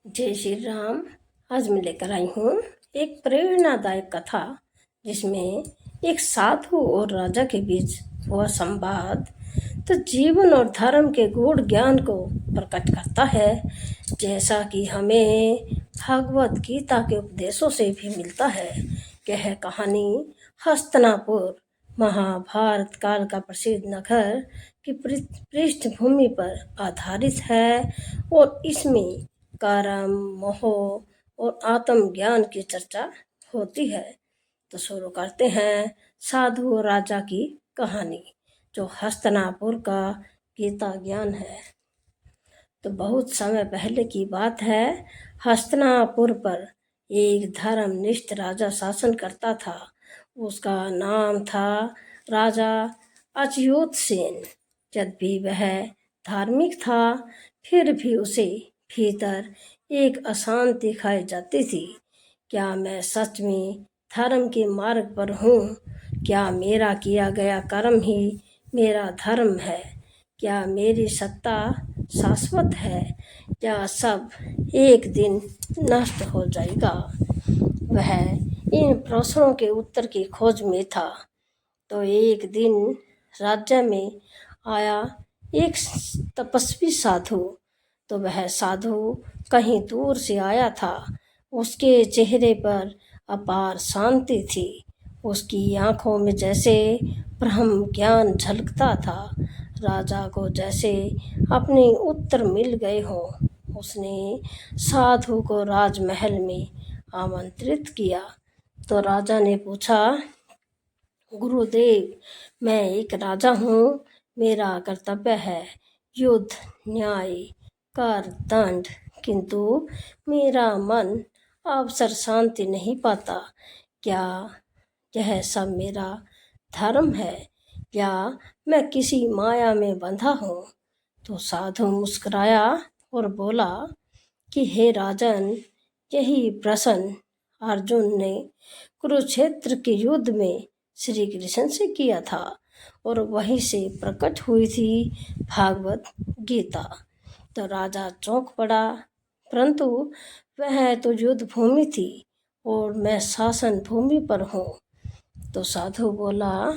जय श्री राम। आज मैं लेकर आई हूँ एक प्रेरणादायक कथा जिसमें एक साधु और राजा के बीच हुआ संवाद तो जीवन और धर्म के गूढ़ ज्ञान को प्रकट करता है, जैसा कि हमें भगवत गीता के उपदेशों से भी मिलता है। यह कहानी हस्तिनापुर महाभारत काल का प्रसिद्ध नगर की पृष्ठभूमि पर आधारित है और इसमें कर्म, मोह और आत्मज्ञान की चर्चा होती है। तो शुरू करते हैं साधु और राजा की कहानी, जो हस्तिनापुर का गीता ज्ञान है। तो बहुत समय पहले की बात है। हस्तिनापुर पर एक धर्मनिष्ठ राजा शासन करता था। उसका नाम था राजा अच्युत सेन। जब भी वह धार्मिक था, फिर भी उसे भीतर एक अशांति खाई जाती थी। क्या मैं सच में धर्म के मार्ग पर हूँ? क्या मेरा किया गया कर्म ही मेरा धर्म है? क्या मेरी सत्ता शाश्वत है या सब एक दिन नष्ट हो जाएगा? वह इन प्रश्नों के उत्तर की खोज में था। तो एक दिन राज्य में आया एक तपस्वी साधु। तो वह साधु कहीं दूर से आया था। उसके चेहरे पर अपार शांति थी। उसकी आंखों में जैसे ब्रह्म ज्ञान झलकता था। राजा को जैसे अपने उत्तर मिल गए हों। उसने साधु को राजमहल में आमंत्रित किया। तो राजा ने पूछा, गुरुदेव, मैं एक राजा हूँ। मेरा कर्तव्य है युद्ध, न्याय, कर, दंड, किंतु मेरा मन अवसर शांति नहीं पाता। क्या यह सब मेरा धर्म है या मैं किसी माया में बंधा हूँ? तो साधु मुस्कुराया और बोला कि हे राजन, यही प्रश्न अर्जुन ने कुरुक्षेत्र के युद्ध में श्री कृष्ण से किया था और वहीं से प्रकट हुई थी भागवत गीता। तो राजा चौंक पड़ा, परंतु वह तो युद्ध भूमि थी और मैं शासन भूमि पर हूँ। तो साधु बोला,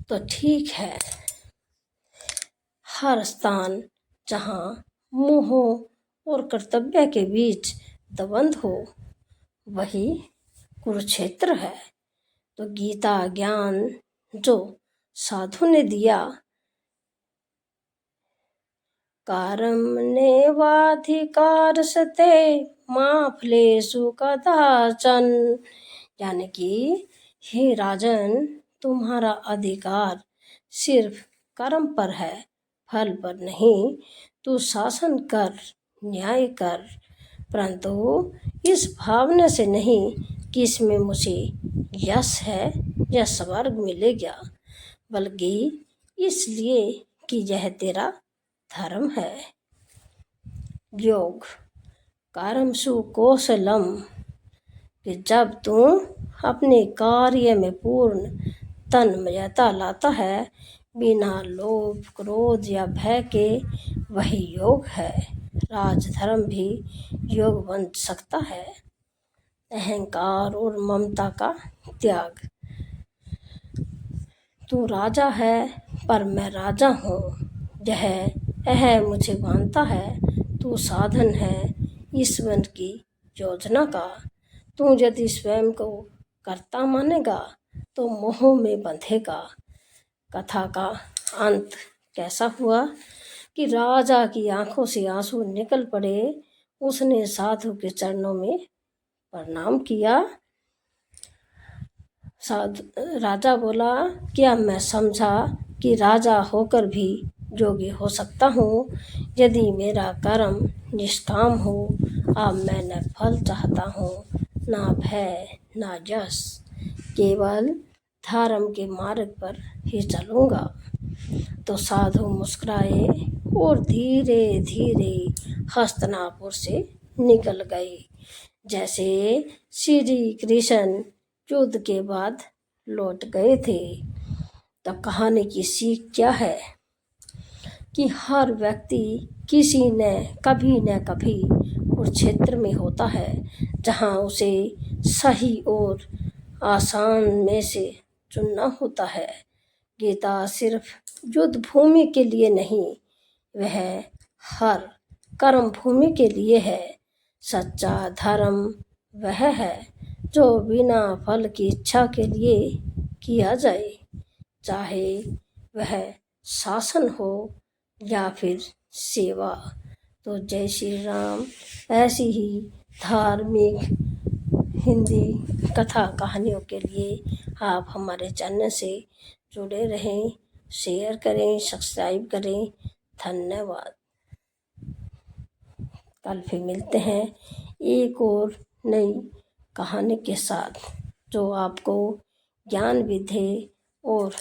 तो ठीक है, हर स्थान जहाँ मोह और कर्तव्य के बीच द्वंद्व हो, वही कुरुक्षेत्र है। तो गीता ज्ञान जो साधु ने दिया, कर्मण्येवाधिकारस्ते मा फलेषु कदाचन, यानी कि हे राजन, तुम्हारा अधिकार सिर्फ कर्म पर है, फल पर नहीं। तू शासन कर, न्याय कर, परंतु इस भावना से नहीं कि इसमें मुझे यश है या स्वर्ग मिलेगा, बल्कि इसलिए कि यह तेरा धर्म है। योग कर्मसु कौशलम, कि जब तू अपने कार्य में पूर्ण तन्मयता लाता है, बिना लोभ, क्रोध या भय के, वही योग है। राजधर्म भी योग बन सकता है। अहंकार और ममता का त्याग। तू राजा है पर मैं राजा हूँ, यह मुझे मानता है। तू साधन है ईश्वर की योजना का। तू यदि स्वयं को कर्ता मानेगा तो मोह में बंधेगा। कथा का अंत कैसा हुआ कि राजा की आंखों से आंसू निकल पड़े। उसने साधु के चरणों में प्रणाम किया। राजा बोला, क्या मैं समझा कि राजा होकर भी योगी हो सकता हूँ? यदि मेरा कर्म निष्काम हो, अब मैं न फल चाहता हूँ, ना भय, ना यश, केवल धर्म के मार्ग पर ही चलूँगा। तो साधु मुस्कुराए और धीरे धीरे हस्तिनापुर से निकल गए, जैसे श्री कृष्ण युद्ध के बाद लौट गए थे। तो कहानी की सीख क्या है? कि हर व्यक्ति किसी न कभी कुरुक्षेत्र में होता है, जहाँ उसे सही और आसान में से चुनना होता है। गीता सिर्फ युद्ध भूमि के लिए नहीं, वह हर कर्म भूमि के लिए है। सच्चा धर्म वह है जो बिना फल की इच्छा के लिए किया जाए, चाहे वह शासन हो या फिर सेवा। तो जय श्री राम। ऐसी ही धार्मिक हिंदी कथा कहानियों के लिए आप हमारे चैनल से जुड़े रहें, शेयर करें, सब्सक्राइब करें। धन्यवाद। कल फिर मिलते हैं एक और नई कहानी के साथ, जो आपको ज्ञान भी दे और